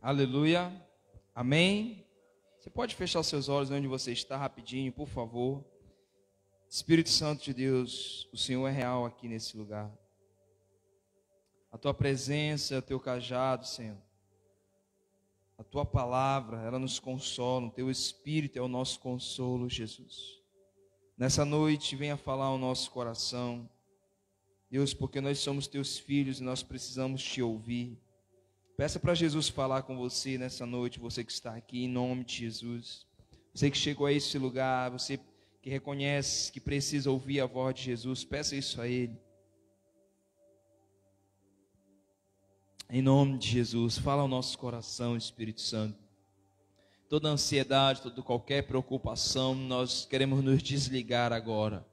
Aleluia. Amém. Você pode fechar seus olhos onde você está rapidinho, por favor. Espírito Santo de Deus, o Senhor é real aqui nesse lugar. A tua presença, o teu cajado, Senhor. A tua palavra, ela nos consola. O teu Espírito é o nosso consolo, Jesus. Nessa noite, venha falar ao nosso coração. Deus, porque nós somos teus filhos e nós precisamos te ouvir. Peça para Jesus falar com você nessa noite, você que está aqui, em nome de Jesus. Você que chegou a esse lugar, você que reconhece que precisa ouvir a voz de Jesus, peça isso a Ele. Em nome de Jesus, fala ao nosso coração, Espírito Santo. Toda ansiedade, toda qualquer preocupação, nós queremos nos desligar agora.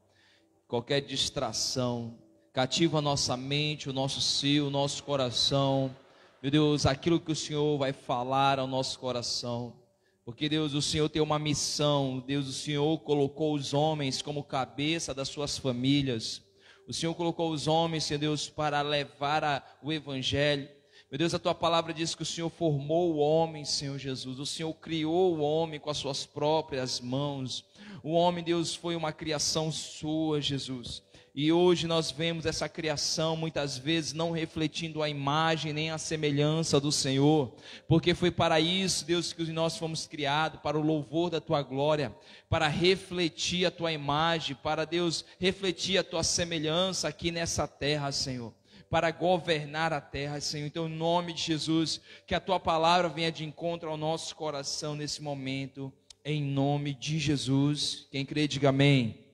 Qualquer distração, cativa a nossa mente, o nosso ser, o nosso coração. Meu Deus, aquilo que o Senhor vai falar ao nosso coração. Porque, Deus, o Senhor tem uma missão. Deus, o Senhor colocou os homens como cabeça das suas famílias. O Senhor colocou os homens, Senhor Deus, para levar o Evangelho. Meu Deus, a tua palavra diz que o Senhor formou o homem, Senhor Jesus. O Senhor criou o homem com as suas próprias mãos. O homem, Deus, foi uma criação sua, Jesus. E hoje nós vemos essa criação muitas vezes não refletindo a imagem nem a semelhança do Senhor, porque foi para isso, Deus, que nós fomos criados, para o louvor da tua glória, para refletir a tua imagem, para, Deus, refletir a tua semelhança aqui nessa terra, Senhor, para governar a terra, Senhor. Então, em nome de Jesus, que a tua palavra venha de encontro ao nosso coração nesse momento, em nome de Jesus. Quem crê, diga amém.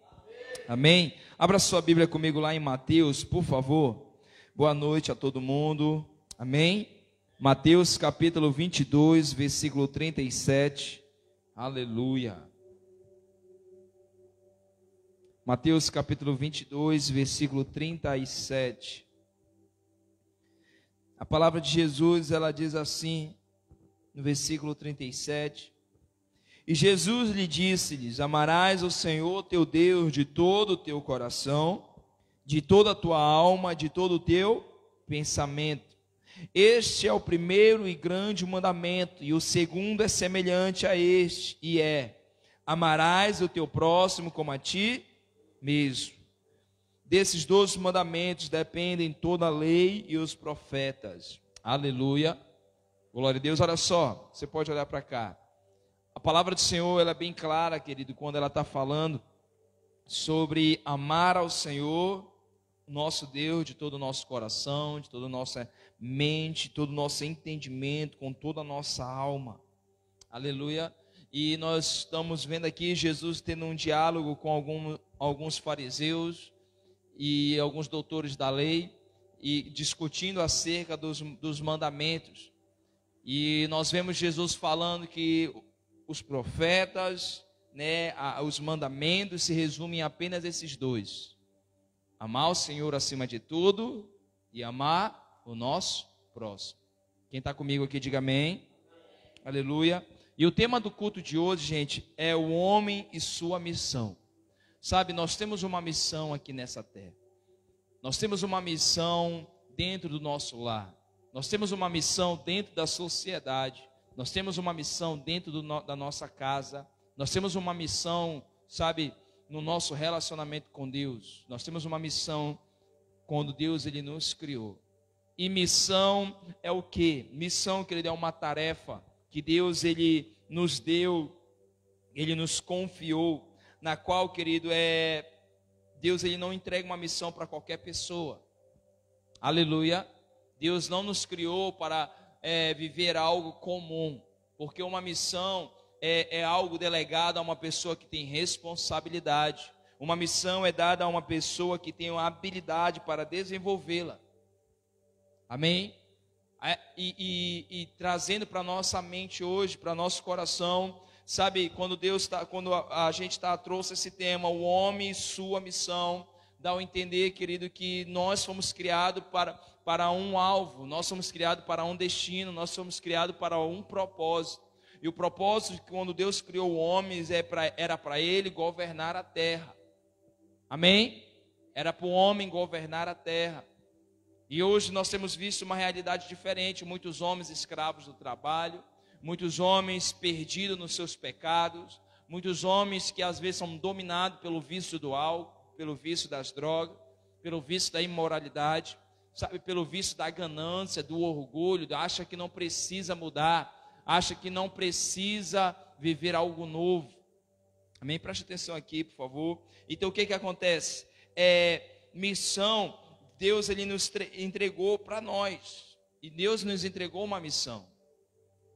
Amém? Abra sua Bíblia comigo lá em Mateus, por favor. Boa noite a todo mundo. Amém? Mateus capítulo 22, versículo 37. Aleluia. Mateus capítulo 22, versículo 37. A palavra de Jesus, ela diz assim, no versículo 37. E Jesus lhe disse-lhes: amarás o Senhor teu Deus de todo o teu coração, de toda a tua alma, de todo o teu pensamento. Este é o primeiro e grande mandamento, e o segundo é semelhante a este, e é: amarás o teu próximo como a ti mesmo. Desses 12 mandamentos dependem toda a lei e os profetas. Aleluia. Glória a Deus. Olha só, você pode olhar para cá. A palavra do Senhor, ela é bem clara, querido, quando ela está falando sobre amar ao Senhor, nosso Deus, de todo o nosso coração, de toda a nossa mente, todo o nosso entendimento, com toda a nossa alma. Aleluia. E nós estamos vendo aqui Jesus tendo um diálogo com alguns fariseus e alguns doutores da lei, e discutindo acerca dos mandamentos. E nós vemos Jesus falando que os profetas, os mandamentos se resumem em apenas esses dois: amar o Senhor acima de tudo e amar o nosso próximo. Quem está comigo aqui, diga amém. Aleluia. E o tema do culto de hoje, gente, é o homem e sua missão. Sabe, nós temos uma missão aqui nessa terra. Nós temos uma missão dentro do nosso lar. Nós temos uma missão dentro da sociedade. Nós temos uma missão dentro da nossa casa. Nós temos uma missão, sabe, no nosso relacionamento com Deus. Nós temos uma missão quando Deus, ele nos criou. E missão é o quê? Missão, querido, é uma tarefa que Deus, ele nos deu, ele nos confiou, na qual, querido, Deus, ele não entrega uma missão para qualquer pessoa. Aleluia. Deus não nos criou para viver algo comum, porque uma missão é algo delegado a uma pessoa que tem responsabilidade. Uma missão é dada a uma pessoa que tem uma habilidade para desenvolvê-la. Amém? E trazendo para nossa mente hoje, para nosso coração, sabe, quando a gente trouxe esse tema, o homem e sua missão, dá a entender, querido, que nós fomos criados para um alvo, nós somos criados para um destino, nós somos criados para um propósito. E o propósito, quando Deus criou o homem, era para ele governar a terra. Amém? Era para o homem governar a terra. E hoje nós temos visto uma realidade diferente, muitos homens escravos do trabalho, muitos homens perdidos nos seus pecados, muitos homens que às vezes são dominados pelo vício do álcool, pelo vício das drogas, pelo vício da imoralidade, sabe, pelo vício da ganância, do orgulho, acha que não precisa mudar, acha que não precisa viver algo novo. Amém? Preste atenção aqui, por favor. Então o que acontece? Missão, Deus ele nos entregou para nós, e Deus nos entregou uma missão.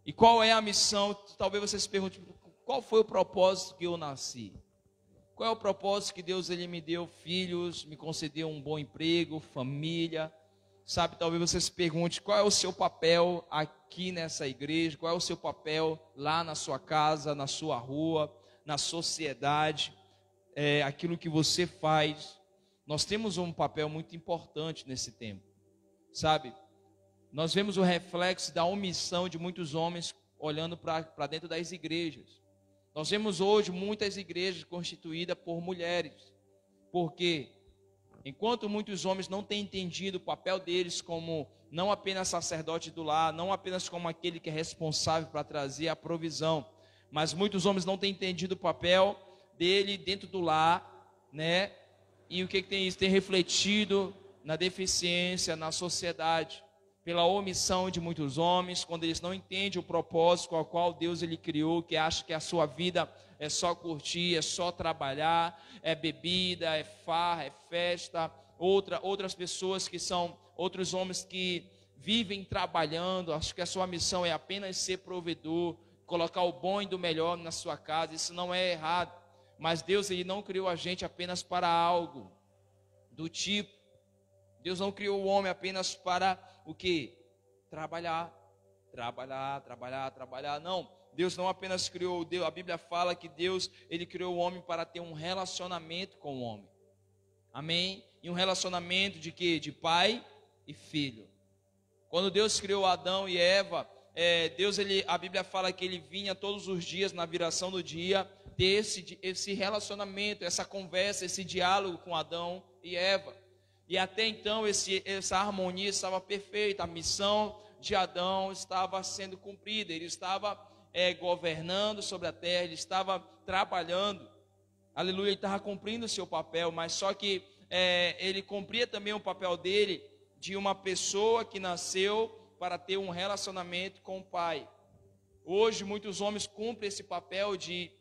E qual é a missão? Talvez você se pergunte, qual foi o propósito que eu nasci? Qual é o propósito que Deus ele me deu filhos, me concedeu um bom emprego, família? Sabe, talvez você se pergunte, qual é o seu papel aqui nessa igreja? Qual é o seu papel lá na sua casa, na sua rua, na sociedade? Aquilo que você faz. Nós temos um papel muito importante nesse tempo, sabe? Nós vemos o reflexo da omissão de muitos homens olhando para dentro das igrejas. Nós vemos hoje muitas igrejas constituídas por mulheres. Por quê? Enquanto muitos homens não têm entendido o papel deles como não apenas sacerdote do lar, não apenas como aquele que é responsável para trazer a provisão, mas muitos homens não têm entendido o papel dele dentro do lar, né? E o que tem isso? Tem refletido na deficiência, na sociedade, pela omissão de muitos homens, quando eles não entendem o propósito com o qual Deus ele criou, que acha que a sua vida é só curtir, é só trabalhar, é bebida, é farra, é festa. Outras pessoas que são, outros homens que vivem trabalhando, acho que a sua missão é apenas ser provedor, colocar o bom e do melhor na sua casa. Isso não é errado. Mas Deus ele não criou a gente apenas para algo do tipo. Deus não criou o homem apenas para o quê? Trabalhar. Não, Deus não apenas criou, a Bíblia fala que Deus ele criou o homem para ter um relacionamento com o homem. Amém? E um relacionamento de quê? De pai e filho. Quando Deus criou Adão e Eva, a Bíblia fala que ele vinha todos os dias, na viração do dia, ter esse relacionamento, essa conversa, esse diálogo com Adão e Eva. E até então essa harmonia estava perfeita, a missão de Adão estava sendo cumprida, ele estava governando sobre a terra, ele estava trabalhando, aleluia, ele estava cumprindo o seu papel, mas só que ele cumpria também o papel dele de uma pessoa que nasceu para ter um relacionamento com o Pai. Hoje muitos homens cumprem esse papel de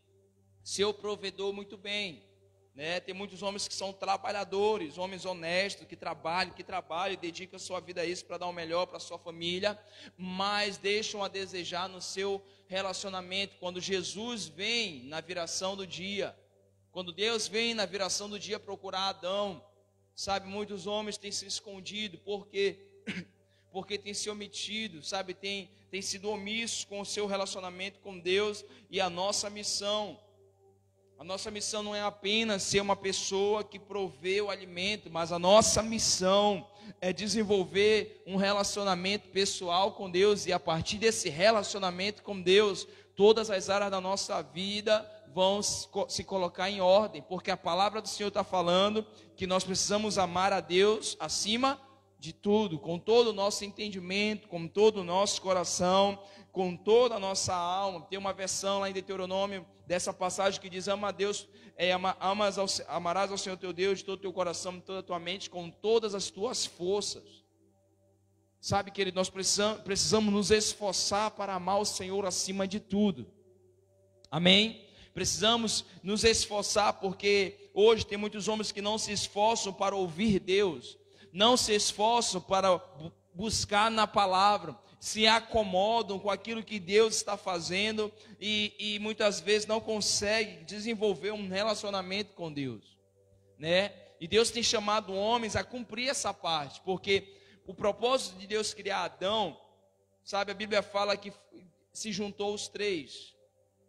ser o provedor muito bem, né? Tem muitos homens que são trabalhadores, homens honestos, que trabalham e dedicam a sua vida a isso para dar o melhor para a sua família, mas deixam a desejar no seu relacionamento. Quando Jesus vem na viração do dia, quando Deus vem na viração do dia procurar Adão, sabe, muitos homens têm se escondido, porque têm se omitido, sabe, têm sido omissos com o seu relacionamento com Deus. E a nossa missão não é apenas ser uma pessoa que provê o alimento, mas a nossa missão é desenvolver um relacionamento pessoal com Deus, e a partir desse relacionamento com Deus, todas as áreas da nossa vida vão se colocar em ordem, porque a palavra do Senhor está falando que nós precisamos amar a Deus acima de tudo, com todo o nosso entendimento, com todo o nosso coração, com toda a nossa alma. Tem uma versão lá em Deuteronômio dessa passagem que diz: ama a Deus, amarás ao Senhor teu Deus de todo o teu coração, de toda a tua mente, com todas as tuas forças. Sabe, querido, nós precisamos nos esforçar para amar o Senhor acima de tudo. Amém? Precisamos nos esforçar, porque hoje tem muitos homens que não se esforçam para ouvir Deus, não se esforçam para buscar na palavra, se acomodam com aquilo que Deus está fazendo e muitas vezes não conseguem desenvolver um relacionamento com Deus, né? E Deus tem chamado homens a cumprir essa parte, porque o propósito de Deus criar Adão, sabe, a Bíblia fala que se juntou os três,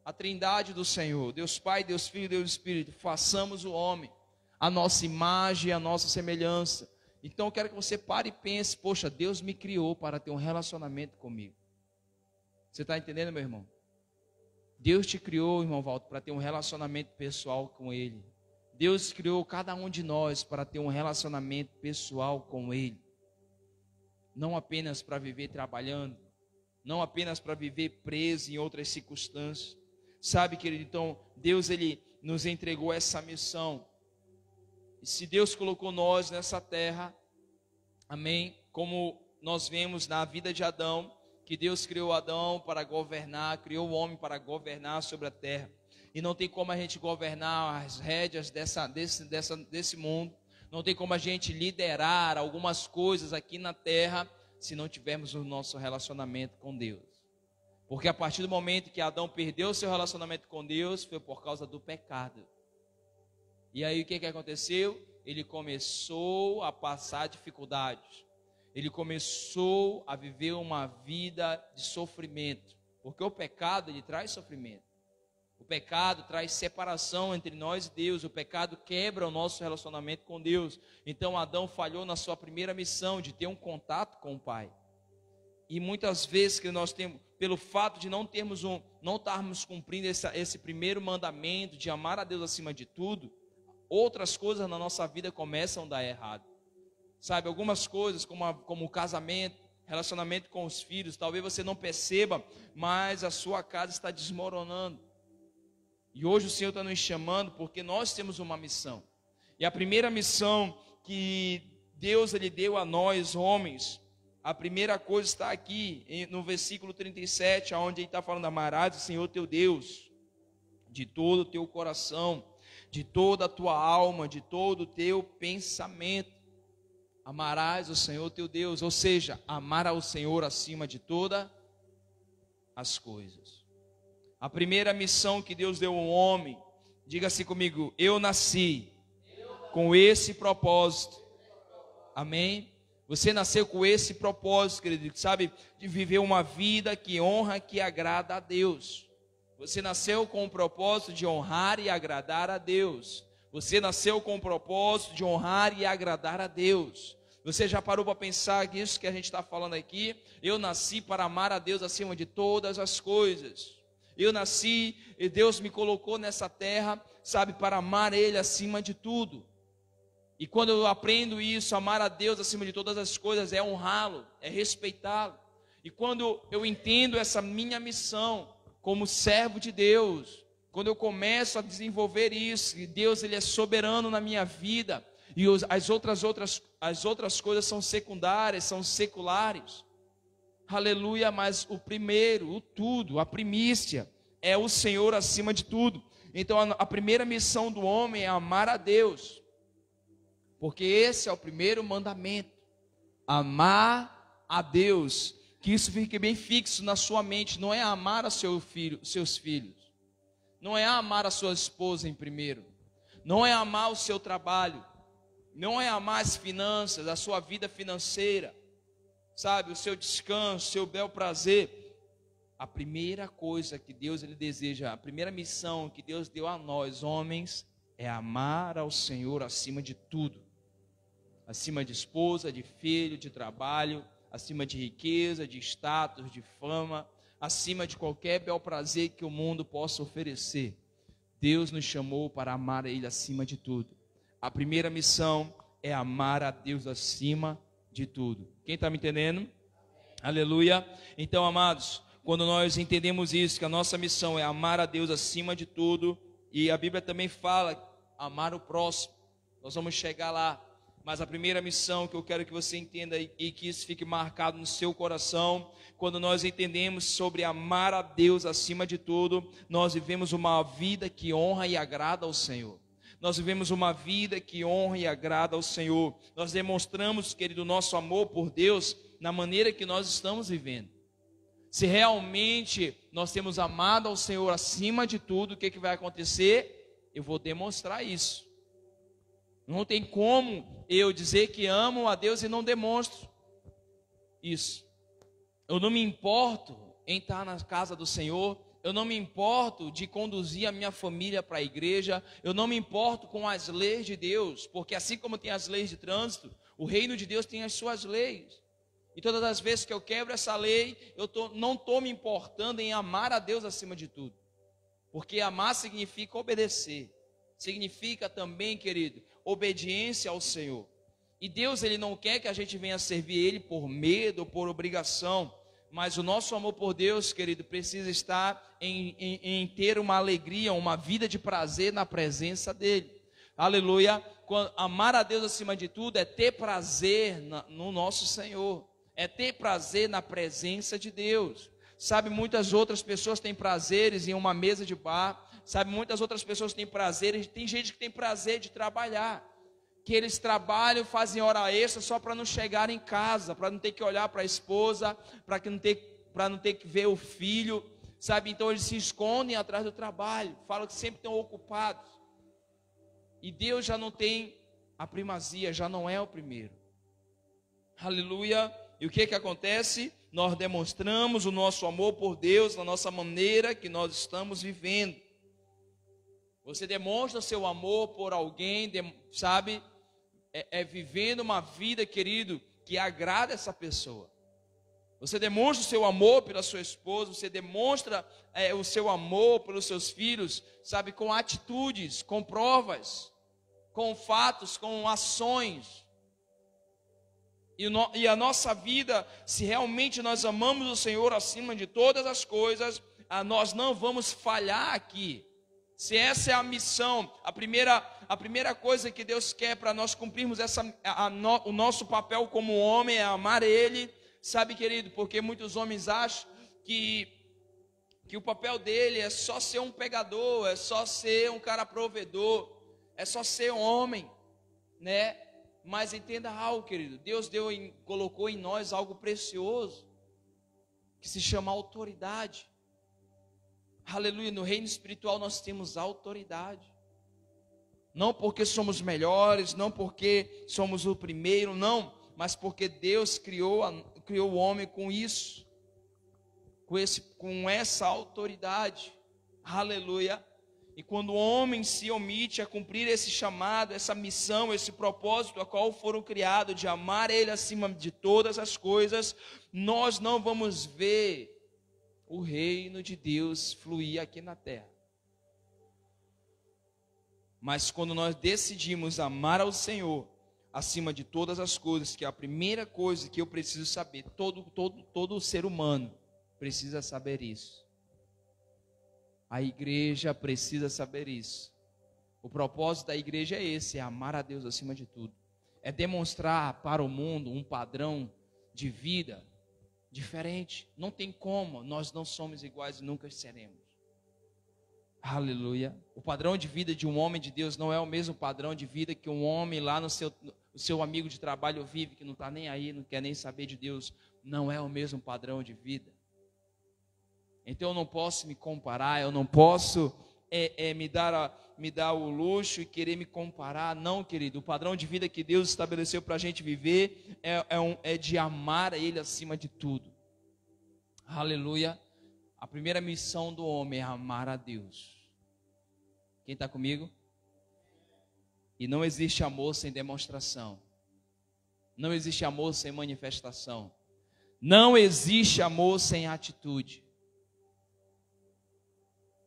a trindade do Senhor, Deus Pai, Deus Filho e Deus Espírito, façamos o homem, a nossa imagem, a nossa semelhança. Então eu quero que você pare e pense: poxa, Deus me criou para ter um relacionamento comigo. Você está entendendo, meu irmão? Deus te criou, irmão Walter, para ter um relacionamento pessoal com Ele. Deus criou cada um de nós para ter um relacionamento pessoal com Ele. não apenas para viver trabalhando, não apenas para viver preso em outras circunstâncias. Sabe, querido, então Deus ele nos entregou essa missão. E se Deus colocou nós nessa terra, amém, como nós vemos na vida de Adão, que Deus criou Adão para governar, criou o homem para governar sobre a terra. E não tem como a gente governar as rédeas desse mundo. Não tem como a gente liderar algumas coisas aqui na terra se não tivermos o nosso relacionamento com Deus. Porque a partir do momento que Adão perdeu o seu relacionamento com Deus, foi por causa do pecado. E aí o que aconteceu? Ele começou a passar dificuldades. Ele começou a viver uma vida de sofrimento. Porque o pecado, ele traz sofrimento. O pecado traz separação entre nós e Deus. O pecado quebra o nosso relacionamento com Deus. Então Adão falhou na sua primeira missão de ter um contato com o Pai. E muitas vezes que nós temos, pelo fato de não estarmos cumprindo esse primeiro mandamento de amar a Deus acima de tudo, outras coisas na nossa vida começam a dar errado. Sabe, algumas coisas como o casamento, relacionamento com os filhos, talvez você não perceba, mas a sua casa está desmoronando. E hoje o Senhor está nos chamando porque nós temos uma missão. E a primeira missão que Deus ele deu a nós, homens, a primeira coisa está aqui no versículo 37, onde ele está falando: amarás o Senhor teu Deus de todo o teu coração, de toda a tua alma, de todo o teu pensamento. Amarás o Senhor teu Deus, ou seja, amar ao Senhor acima de todas as coisas. A primeira missão que Deus deu ao homem, diga-se comigo: eu nasci com esse propósito. Amém? Você nasceu com esse propósito, querido, sabe, de viver uma vida que honra, que agrada a Deus. Você nasceu com o propósito de honrar e agradar a Deus. Você nasceu com o propósito de honrar e agradar a Deus. Você já parou para pensar que isso que a gente está falando aqui? Eu nasci para amar a Deus acima de todas as coisas. Eu nasci e Deus me colocou nessa terra, sabe, para amar Ele acima de tudo. E quando eu aprendo isso, amar a Deus acima de todas as coisas, é honrá-lo, é respeitá-lo. E quando eu entendo essa minha missão como servo de Deus, quando eu começo a desenvolver isso, e Deus ele é soberano na minha vida, e as outras coisas são secundárias, são seculares. Aleluia, mas o primeiro, o tudo, a primícia, é o Senhor acima de tudo. Então a primeira missão do homem é amar a Deus, porque esse é o primeiro mandamento, amar a Deus. Que isso fique bem fixo na sua mente. Não é amar a seus filhos, não é amar a sua esposa em primeiro, não é amar o seu trabalho, não é amar as finanças, a sua vida financeira, sabe, o seu descanso, o seu bel prazer. A primeira coisa que Deus ele deseja, a primeira missão que Deus deu a nós, homens, é amar ao Senhor acima de tudo. Acima de esposa, de filho, de trabalho, acima de riqueza, de status, de fama, acima de qualquer bel prazer que o mundo possa oferecer. Deus nos chamou para amar a Ele acima de tudo. A primeira missão é amar a Deus acima de tudo. Quem está me entendendo? Aleluia. Então, amados, quando nós entendemos isso, que a nossa missão é amar a Deus acima de tudo, e a Bíblia também fala, amar o próximo, nós vamos chegar lá. Mas a primeira missão que eu quero que você entenda e que isso fique marcado no seu coração, quando nós entendemos sobre amar a Deus acima de tudo, nós vivemos uma vida que honra e agrada ao Senhor. Nós vivemos uma vida que honra e agrada ao Senhor. Nós demonstramos, querido, nosso amor por Deus na maneira que nós estamos vivendo. Se realmente nós temos amado ao Senhor acima de tudo, o que vai acontecer? Eu vou demonstrar isso. Não tem como eu dizer que amo a Deus e não demonstro isso. Eu não me importo em estar na casa do Senhor. Eu não me importo de conduzir a minha família para a igreja. Eu não me importo com as leis de Deus. Porque assim como tem as leis de trânsito, o reino de Deus tem as suas leis. E todas as vezes que eu quebro essa lei, não estou me importando em amar a Deus acima de tudo. Porque amar significa obedecer. Significa também, querido, obediência ao Senhor. E Deus, Ele não quer que a gente venha servir Ele por medo ou por obrigação, mas o nosso amor por Deus, querido, precisa estar em ter uma alegria, uma vida de prazer na presença dEle. Aleluia. Amar a Deus acima de tudo é ter prazer no nosso Senhor, é ter prazer na presença de Deus. Sabe, muitas outras pessoas têm prazeres em uma mesa de bar, sabe, muitas outras pessoas têm prazeres, tem gente que tem prazer de trabalhar, que eles trabalham, fazem hora extra só para não chegar em casa, para não ter que olhar para a esposa, para não ter que ver o filho, sabe, então eles se escondem atrás do trabalho, falam que sempre estão ocupados. E Deus já não tem a primazia, já não é o primeiro. Aleluia. E o que acontece? Nós demonstramos o nosso amor por Deus na nossa maneira que nós estamos vivendo. Você demonstra seu amor por alguém, sabe? Vivendo uma vida, querido, que agrada essa pessoa. Você demonstra o seu amor pela sua esposa, você demonstra o seu amor pelos seus filhos, sabe, com atitudes, com provas, com fatos, com ações. E a nossa vida, se realmente nós amamos o Senhor acima de todas as coisas, nós não vamos falhar aqui. Se essa é a missão, a primeira coisa que Deus quer para nós cumprirmos o nosso papel como homem é amar Ele. Sabe, querido, porque muitos homens acham que o papel dele é só ser um pegador, é só ser um cara provedor, é só ser homem, né? Mas entenda algo, querido, Deus colocou em nós algo precioso, que se chama autoridade. Aleluia, no reino espiritual nós temos autoridade. Não porque somos melhores, não porque somos o primeiro, não, mas porque Deus criou o homem com isso, com essa autoridade. Aleluia. E quando o homem se omite a cumprir esse chamado, essa missão, esse propósito a qual foram criados, de amar Ele acima de todas as coisas, nós não vamos ver o reino de Deus fluir aqui na terra. Mas quando nós decidimos amar ao Senhor acima de todas as coisas, que é a primeira coisa que eu preciso saber, todo ser humano precisa saber isso. A igreja precisa saber isso. O propósito da igreja é esse, é amar a Deus acima de tudo. É demonstrar para o mundo um padrão de vida diferente. Não tem como, nós não somos iguais e nunca seremos. Aleluia. O padrão de vida de um homem de Deus não é o mesmo padrão de vida que um homem lá no seu amigo de trabalho vive, que não está nem aí, não quer nem saber de Deus. Não é o mesmo padrão de vida. Então eu não posso me comparar, eu não posso me dar o luxo e querer me comparar. Não, querido, o padrão de vida que Deus estabeleceu para a gente viver é de amar a Ele acima de tudo. Aleluia. A primeira missão do homem é amar a Deus. Quem está comigo? E não existe amor sem demonstração. Não existe amor sem manifestação. Não existe amor sem atitude.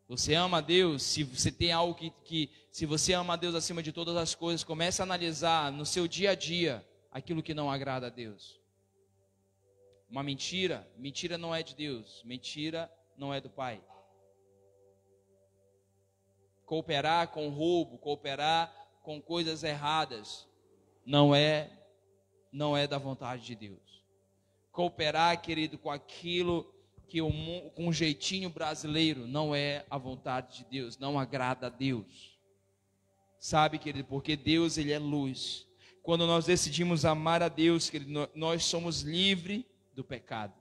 Você ama a Deus, se você tem algo se você ama a Deus acima de todas as coisas, comece a analisar no seu dia a dia aquilo que não agrada a Deus. Uma mentira não é de Deus, mentira não é do Pai. Cooperar com roubo, cooperar com coisas erradas, não é da vontade de Deus. Cooperar, querido, com aquilo com um jeitinho brasileiro, não é a vontade de Deus, não agrada a Deus. Sabe, querido, porque Deus, Ele é luz. Quando nós decidimos amar a Deus, querido, nós somos livres do pecado.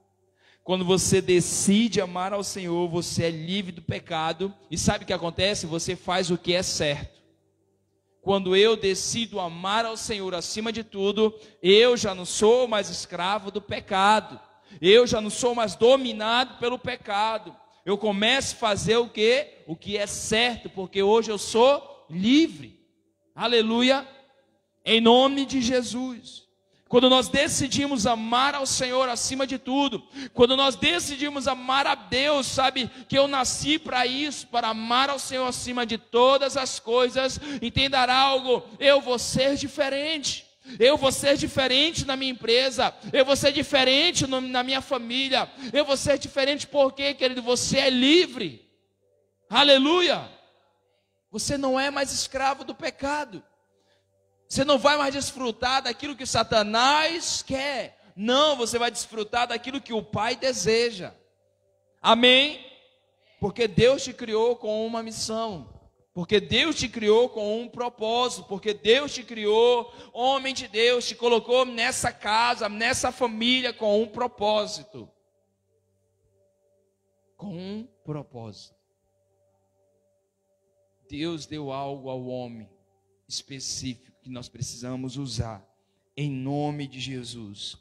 Quando você decide amar ao Senhor, você é livre do pecado. E sabe o que acontece? Você faz o que é certo. Quando eu decido amar ao Senhor acima de tudo, eu já não sou mais escravo do pecado. Eu já não sou mais dominado pelo pecado. Eu começo a fazer o quê? O que é certo, porque hoje eu sou livre. Aleluia. Em nome de Jesus. Quando nós decidimos amar ao Senhor acima de tudo, quando nós decidimos amar a Deus, sabe que eu nasci para isso, para amar ao Senhor acima de todas as coisas, entenda algo, eu vou ser diferente. Eu vou ser diferente na minha empresa. Eu vou ser diferente na minha família. Eu vou ser diferente porque, querido, você é livre. Aleluia. Você não é mais escravo do pecado. Você não vai mais desfrutar daquilo que Satanás quer. Não, você vai desfrutar daquilo que o Pai deseja. Amém? Porque Deus te criou com uma missão. Porque Deus te criou com um propósito. Porque Deus te criou, homem de Deus, te colocou nessa casa, nessa família com um propósito. Com um propósito. Deus deu algo ao homem específico que nós precisamos usar. Em nome de Jesus.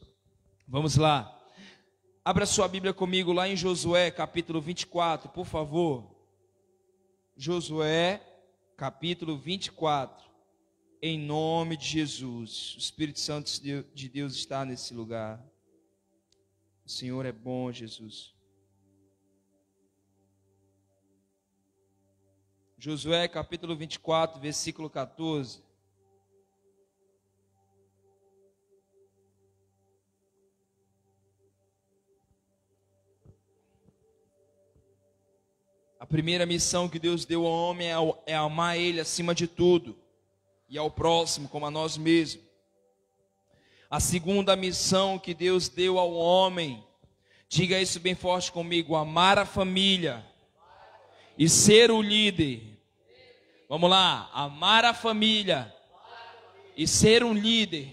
Vamos lá. Abra sua Bíblia comigo lá em Josué, capítulo 24, por favor. Josué, capítulo 24. Em nome de Jesus. O Espírito Santo de Deus está nesse lugar. O Senhor é bom, Jesus. Josué, capítulo 24, versículo 14. A primeira missão que Deus deu ao homem é amar Ele acima de tudo e ao próximo como a nós mesmos. A segunda missão que Deus deu ao homem, diga isso bem forte comigo, amar a família e ser o líder. Vamos lá, amar a família e ser um líder.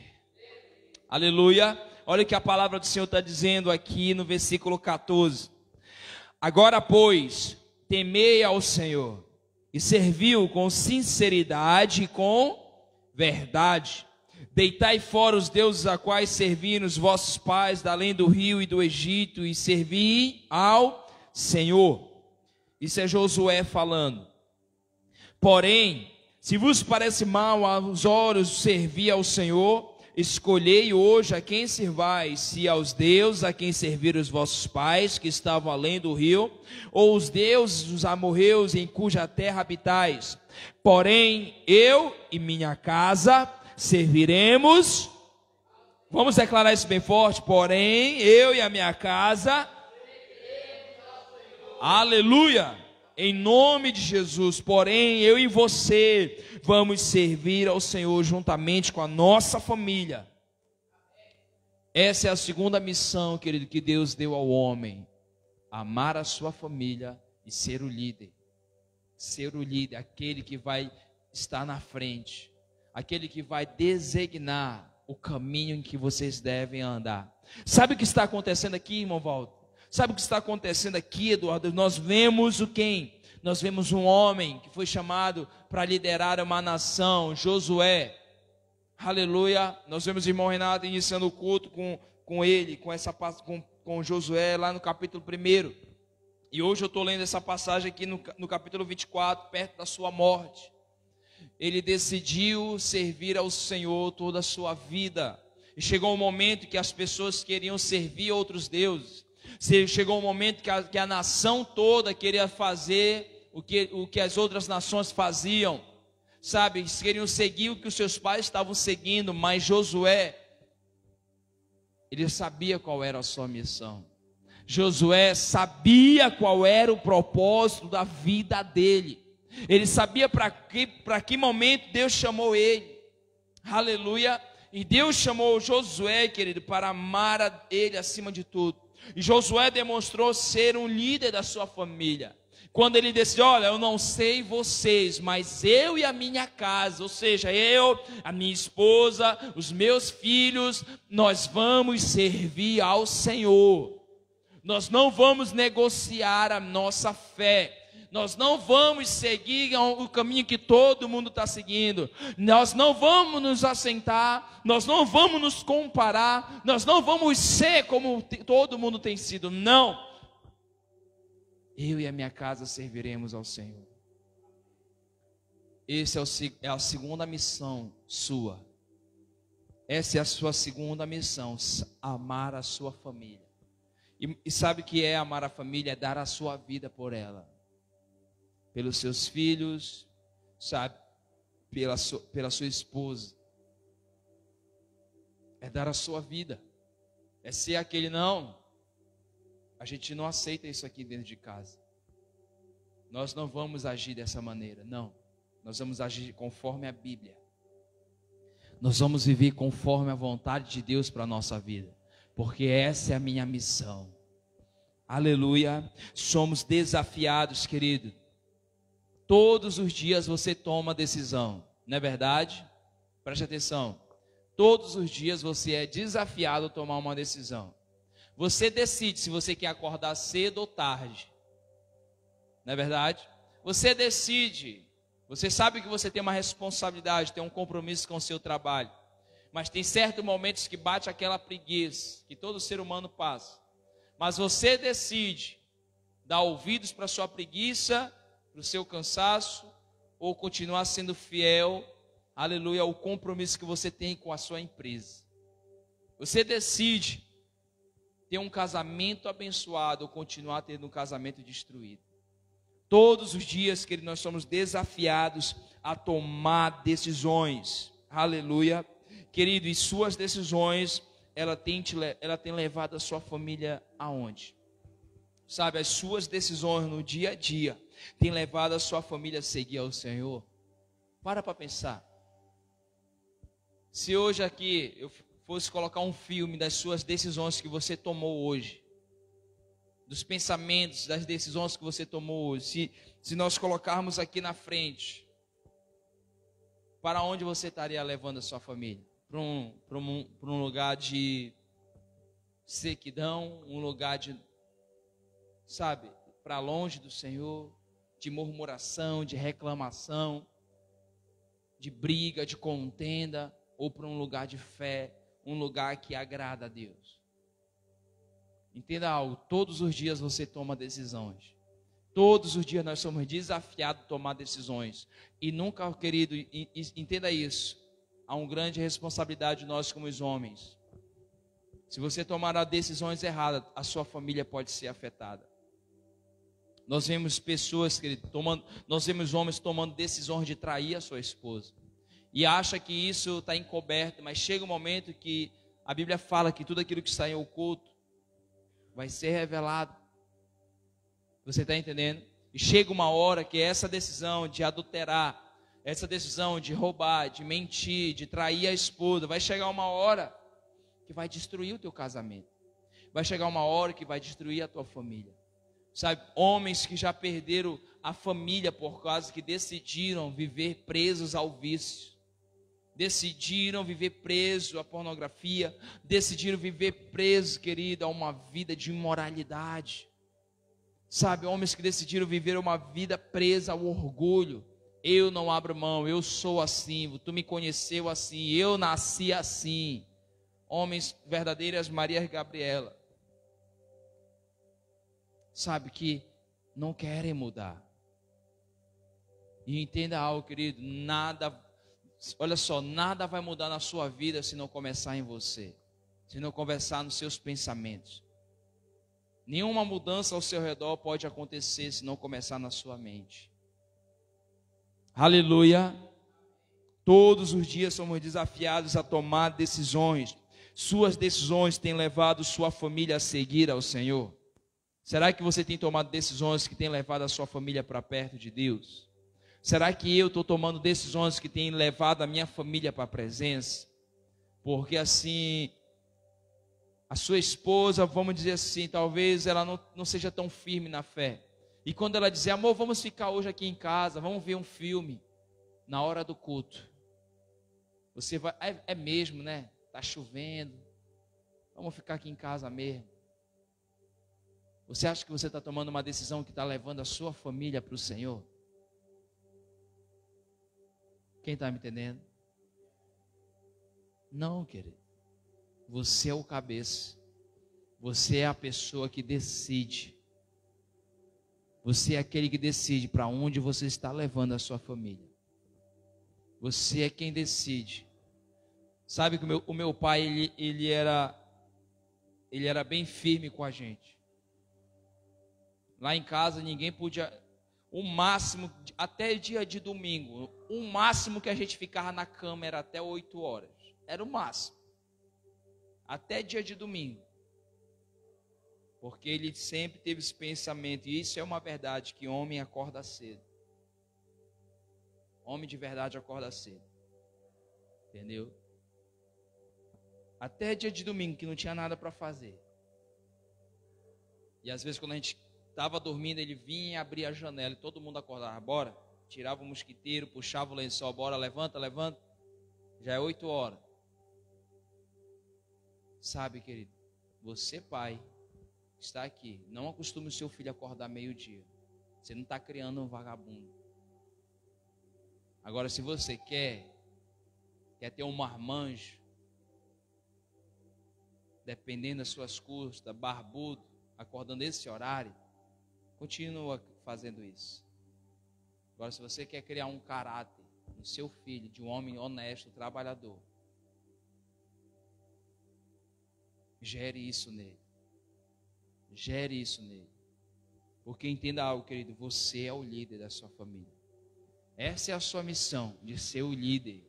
Aleluia. Olha o que a palavra do Senhor está dizendo aqui no versículo 14. Agora, pois, temei ao Senhor e servi-o com sinceridade e com verdade. Deitai fora os deuses a quais serviram os vossos pais, da além do rio e do Egito, e servi ao Senhor. Isso é Josué falando. Porém, se vos parece mal aos olhos servir ao Senhor, escolhei hoje a quem servais, se aos deuses a quem serviram os vossos pais, que estavam além do rio, ou os deuses dos amorreus em cuja terra habitais. Porém, eu e minha casa serviremos. Vamos declarar isso bem forte. Porém, eu e a minha casa serviremos ao Senhor. Aleluia. Em nome de Jesus, porém, eu e você vamos servir ao Senhor juntamente com a nossa família. Essa é a segunda missão, querido, que Deus deu ao homem. Amar a sua família e ser o líder. Ser o líder, aquele que vai estar na frente. Aquele que vai designar o caminho em que vocês devem andar. Sabe o que está acontecendo aqui, irmão Walter? Sabe o que está acontecendo aqui, Eduardo? Nós vemos o quem? Nós vemos um homem que foi chamado para liderar uma nação, Josué. Aleluia. Nós vemos o irmão Renato iniciando o culto com ele, com Josué lá no capítulo 1. E hoje eu estou lendo essa passagem aqui no capítulo 24, perto da sua morte. Ele decidiu servir ao Senhor toda a sua vida. E chegou um momento que as pessoas queriam servir outros deuses. Chegou um momento que a nação toda queria fazer o que as outras nações faziam. Sabe, eles queriam seguir o que os seus pais estavam seguindo. Mas Josué, ele sabia qual era a sua missão. Josué sabia qual era o propósito da vida dele. Ele sabia para que momento Deus chamou ele. Aleluia. E Deus chamou Josué, querido, para amar ele acima de tudo. E Josué demonstrou ser um líder da sua família. Quando ele disse, olha, eu não sei vocês, mas eu e a minha casa, ou seja, eu, a minha esposa, os meus filhos, nós vamos servir ao Senhor. Nós não vamos negociar a nossa fé. Nós não vamos seguir o caminho que todo mundo está seguindo. Nós não vamos nos assentar. Nós não vamos nos comparar. Nós não vamos ser como todo mundo tem sido. Não. Eu e a minha casa serviremos ao Senhor. Essa é a segunda missão sua. Essa é a sua segunda missão. Amar a sua família. E sabe o que é amar a família? É dar a sua vida por ela. Pelos seus filhos, sabe, pela sua esposa. é dar a sua vida, é ser aquele, não, a gente não aceita isso aqui dentro de casa. Nós não vamos agir dessa maneira, não. Nós vamos agir conforme a Bíblia. Nós vamos viver conforme a vontade de Deus para a nossa vida, porque essa é a minha missão. Aleluia. Somos desafiados, querido. Todos os dias você toma decisão, não é verdade? Preste atenção. Todos os dias você é desafiado a tomar uma decisão. Você decide se você quer acordar cedo ou tarde, não é verdade? Você decide. Você sabe que você tem uma responsabilidade, tem um compromisso com o seu trabalho. Mas tem certos momentos que bate aquela preguiça, que todo ser humano passa. Mas você decide dar ouvidos para a sua preguiça, para o seu cansaço, ou continuar sendo fiel, aleluia, ao compromisso que você tem com a sua empresa. Você decide ter um casamento abençoado ou continuar tendo um casamento destruído. Todos os dias, querido, nós somos desafiados a tomar decisões. Aleluia. Querido, e suas decisões, ela tem levado a sua família aonde? Sabe, as suas decisões no dia a dia têm levado a sua família a seguir ao Senhor? Para pensar. Se hoje aqui eu fosse colocar um filme das suas decisões que você tomou hoje, dos pensamentos, das decisões que você tomou hoje, se nós colocarmos aqui na frente, para onde você estaria levando a sua família? Para um lugar de sequidão, um lugar de, sabe, para longe do Senhor, de murmuração, de reclamação, de briga, de contenda, ou para um lugar de fé, um lugar que agrada a Deus? Entenda algo, todos os dias você toma decisões. Todos os dias nós somos desafiados a tomar decisões. E nunca, querido, entenda isso, há uma grande responsabilidade de nós como os homens. Se você tomar decisões erradas, a sua família pode ser afetada. Nós vemos pessoas, querido, nós vemos homens tomando decisões de trair a sua esposa. E acha que isso está encoberto, mas chega um momento que a Bíblia fala que tudo aquilo que está em oculto vai ser revelado. Você está entendendo? E chega uma hora que essa decisão de adulterar, essa decisão de roubar, de mentir, de trair a esposa, vai chegar uma hora que vai destruir o teu casamento. Vai chegar uma hora que vai destruir a tua família. Sabe, homens que já perderam a família por causa que decidiram viver presos ao vício. Decidiram viver preso à pornografia, decidiram viver preso, querido, a uma vida de imoralidade. Sabe, homens que decidiram viver uma vida presa ao orgulho. Eu não abro mão, eu sou assim, tu me conheceu assim, eu nasci assim. Homens verdadeiras Maria e Gabriela. Sabe, que não querem mudar. E entenda algo, querido, olha só, nada vai mudar na sua vida se não começar em você, se não começar nos seus pensamentos. Nenhuma mudança ao seu redor pode acontecer se não começar na sua mente. Aleluia. Todos os dias somos desafiados a tomar decisões. Suas decisões têm levado sua família a seguir ao Senhor? Será que você tem tomado decisões que têm levado a sua família para perto de Deus? Será que eu estou tomando decisões que têm levado a minha família para a presença? Porque assim, a sua esposa, vamos dizer assim, talvez ela não seja tão firme na fé. E quando ela dizer, amor, vamos ficar hoje aqui em casa, vamos ver um filme, na hora do culto, você vai, é mesmo, né? Está chovendo, vamos ficar aqui em casa mesmo. Você acha que você está tomando uma decisão que está levando a sua família para o Senhor? Quem está me entendendo? Não, querido. Você é o cabeça. Você é a pessoa que decide. Você é aquele que decide para onde você está levando a sua família. Você é quem decide. Sabe que o meu pai, ele era bem firme com a gente. Lá em casa ninguém podia, o máximo, até dia de domingo, o máximo que a gente ficava na cama era até 8 horas. Era o máximo. até dia de domingo. Porque ele sempre teve esse pensamento, e isso é uma verdade, que homem acorda cedo. Homem de verdade acorda cedo. Entendeu? Até dia de domingo, que não tinha nada para fazer. E às vezes quando a gente estava dormindo, ele vinha e abria a janela e todo mundo acordava. Bora. Tirava o mosquiteiro, puxava o lençol. Bora, levanta, levanta. Já é 8 horas. Sabe, querido, você pai, está aqui. Não acostume o seu filho a acordar meio-dia. Você não está criando um vagabundo. Agora, se você quer ter um marmanjo, dependendo das suas custas, barbudo, acordando esse horário, continua fazendo isso. Agora, se você quer criar um caráter no seu filho, de um homem honesto, trabalhador, gere isso nele. Gere isso nele. Porque entenda algo, querido, você é o líder da sua família. Essa é a sua missão, de ser o líder,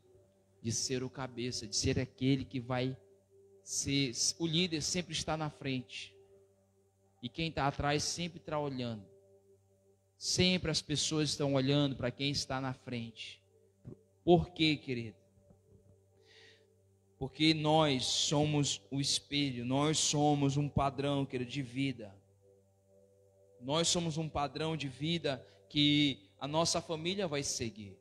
de ser o cabeça, de ser aquele que vai ser. O líder sempre está na frente. E quem está atrás sempre está olhando. Sempre as pessoas estão olhando para quem está na frente. Por quê, querido? Porque nós somos o espelho, nós somos um padrão, querido, de vida. Nós somos um padrão de vida que a nossa família vai seguir.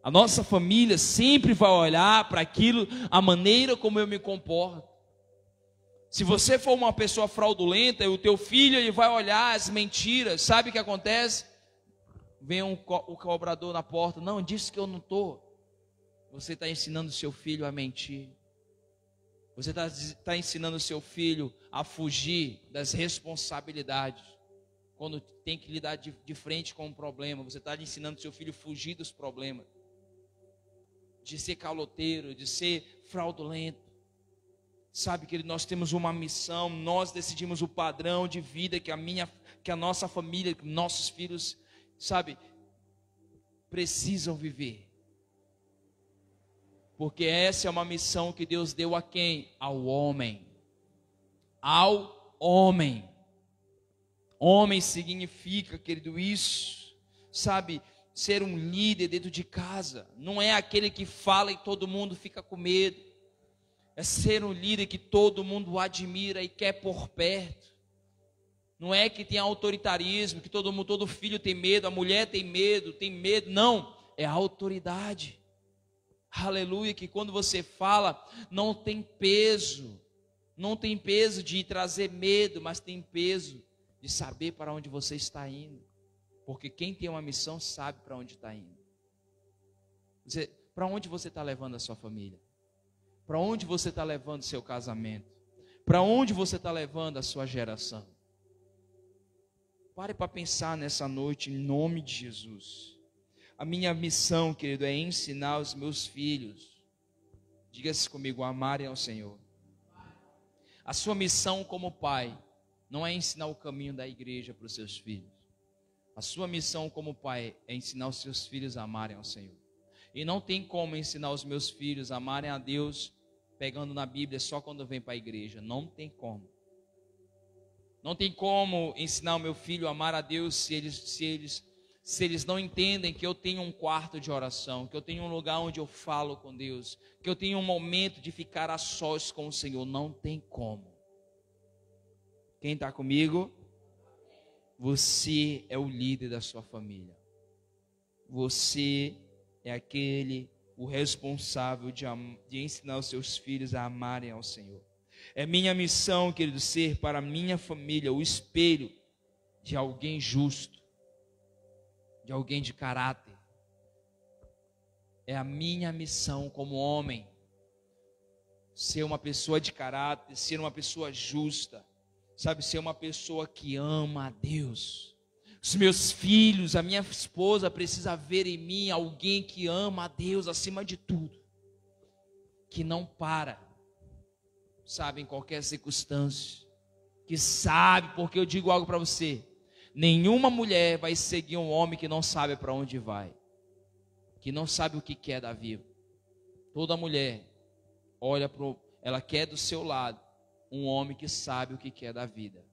A nossa família sempre vai olhar para aquilo, a maneira como eu me comporto. Se você for uma pessoa fraudulenta, o teu filho ele vai olhar as mentiras. Sabe o que acontece? Vem o cobrador na porta. Não, disse que eu não estou. Você está ensinando seu filho a mentir. Você está ensinando seu filho a fugir das responsabilidades. Quando tem que lidar de frente com um problema, você está ensinando seu filho a fugir dos problemas. De ser caloteiro, de ser fraudulento. Sabe que nós temos uma missão, nós decidimos o padrão de vida que a nossa família, que nossos filhos, sabe, precisam viver. Porque essa é uma missão que Deus deu a quem? Ao homem. Ao homem. Homem significa, querido, isso, sabe, ser um líder dentro de casa. Não é aquele que fala e todo mundo fica com medo. É ser um líder que todo mundo admira e quer por perto. Não é que tem autoritarismo, que todo filho tem medo, a mulher tem medo. Não, é a autoridade. Aleluia, que quando você fala, não tem peso. Não tem peso de trazer medo, mas tem peso de saber para onde você está indo. Porque quem tem uma missão sabe para onde está indo. Para onde você está levando a sua família? Para onde você está levando o seu casamento? Para onde você está levando a sua geração? Pare para pensar nessa noite, em nome de Jesus. A minha missão, querido, é ensinar os meus filhos, diga-se comigo, a amarem ao Senhor. A sua missão como pai não é ensinar o caminho da igreja para os seus filhos. A sua missão como pai é ensinar os seus filhos a amarem ao Senhor. E não tem como ensinar os meus filhos a amarem a Deus pegando na Bíblia só quando vem para a igreja. Não tem como. Não tem como ensinar o meu filho a amar a Deus se eles não entendem que eu tenho um quarto de oração, que eu tenho um lugar onde eu falo com Deus, que eu tenho um momento de ficar a sós com o Senhor. Não tem como. Quem está comigo? Você é o líder da sua família. Você é o responsável de ensinar os seus filhos a amarem ao Senhor. É minha missão, querido, ser para a minha família o espelho de alguém justo, de alguém de caráter. É a minha missão como homem, ser uma pessoa de caráter, ser uma pessoa justa, sabe, ser uma pessoa que ama a Deus. Os meus filhos, a minha esposa precisa ver em mim alguém que ama a Deus acima de tudo, que não para, sabe, em qualquer circunstância, que sabe, porque eu digo algo para você, nenhuma mulher vai seguir um homem que não sabe para onde vai, que não sabe o que quer da vida. Toda mulher olha ela quer do seu lado um homem que sabe o que quer da vida,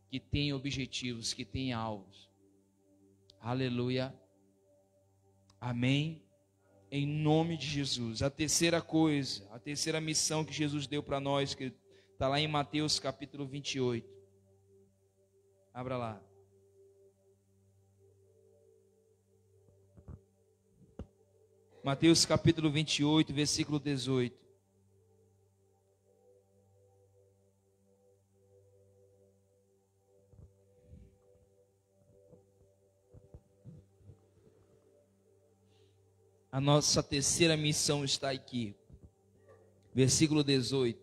que tem objetivos, que tem alvos. Aleluia. Amém. Em nome de Jesus. A terceira coisa, a terceira missão que Jesus deu para nós, que está lá em Mateus capítulo 28. Abra lá. Mateus capítulo 28, versículo 18. A nossa terceira missão está aqui. Versículo 18.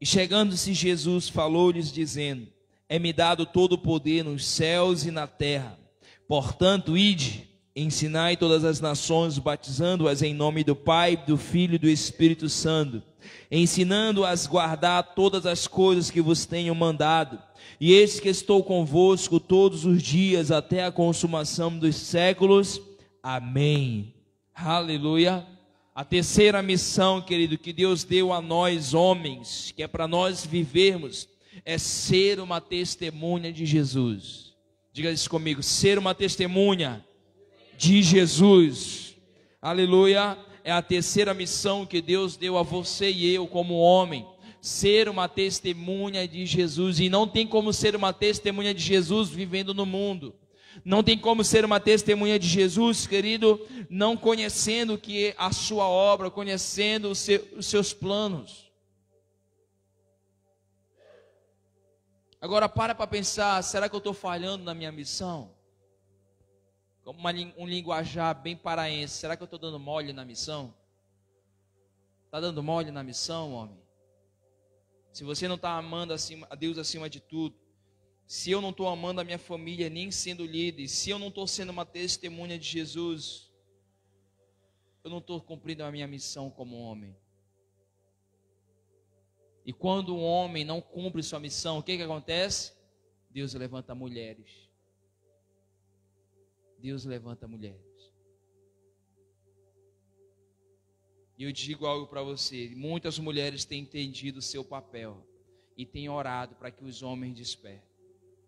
E chegando-se Jesus, falou-lhes dizendo: é-me dado todo o poder nos céus e na terra. Portanto, ide, ensinai todas as nações, batizando-as em nome do Pai, do Filho e do Espírito Santo, ensinando-as a guardar todas as coisas que vos tenho mandado. E eis que estou convosco todos os dias, até a consumação dos séculos. Amém. Aleluia. A terceira missão, querido, que Deus deu a nós homens, que é para nós vivermos, é ser uma testemunha de Jesus. Diga isso comigo: ser uma testemunha de Jesus. Aleluia. É a terceira missão que Deus deu a você e eu como homem, ser uma testemunha de Jesus. E não tem como ser uma testemunha de Jesus vivendo no mundo. Não tem como ser uma testemunha de Jesus, querido, não conhecendo que a sua obra, conhecendo os seus planos. Agora para pensar, será que eu estou falhando na minha missão? Como um linguajar bem paraense, será que eu estou dando mole na missão? Está dando mole na missão, homem? Se você não está amando a Deus acima de tudo, se eu não estou amando a minha família, nem sendo líder, se eu não estou sendo uma testemunha de Jesus, eu não estou cumprindo a minha missão como homem. E quando um homem não cumpre sua missão, o que acontece? Deus levanta mulheres. Deus levanta mulheres. E eu digo algo para você: muitas mulheres têm entendido o seu papel e têm orado para que os homens despertem.